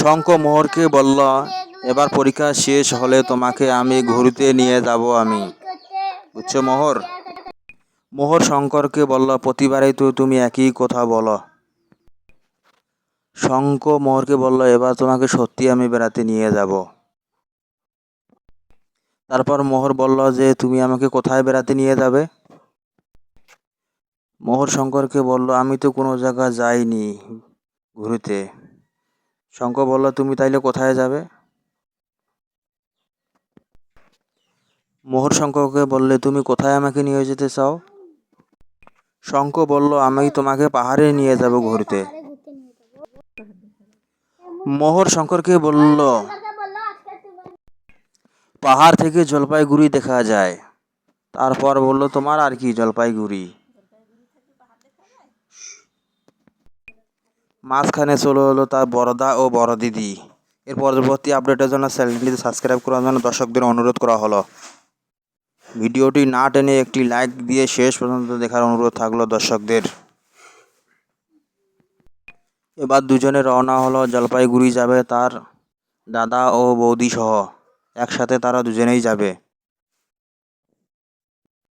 শঙ্খ মোহরকে বলল, এবার পরীক্ষা শেষ হলে তোমাকে আমি ঘুরতে নিয়ে যাব আমি। বুঝছো মোহর? মোহর শঙ্করকে বলল, প্রতিবারেই তো তুমি একই কথা বলো। শঙ্খ মোহরকে বলল, এবার তোমাকে সত্যি আমি বেড়াতে নিয়ে যাব। তারপর মোহর বলল যে, তুমি আমাকে কোথায় বেড়াতে নিয়ে যাবে? মোহর শঙ্করকে বলল, আমি তো কোনো জায়গা যাইনি ঘুরতে। শঙ্খ বলল, তুমি তাইলে কোথায় যাবে? মোহর শঙ্করকে বললে, তুমি কোথায় আমাকে নিয়ে যেতে চাও? শঙ্খ বলল, আমি তোমাকে পাহাড়ে নিয়ে যাব ঘুরতে। মোহর শঙ্করকে বলল, পাহাড় থেকে জলপাইগুড়ি দেখা যায়। তারপর বলল, তোমার আর কি জলপাইগুড়ি। মাঝখানে চলে হলো তার বড়দা ও বড় দিদি। এর পরবর্তী আপডেটের জন্য চ্যানেলটিতে সাবস্ক্রাইব করার জন্য দর্শকদের অনুরোধ করা হলো। ভিডিওটি না টেনে একটি লাইক দিয়ে শেষ পর্যন্ত দেখার অনুরোধ থাকলো দর্শকদের। এবার দুজনে রওনা হলো, জলপাইগুড়ি যাবে তার দাদা ও বৌদি সহ। একসাথে তারা দুজনেই যাবে।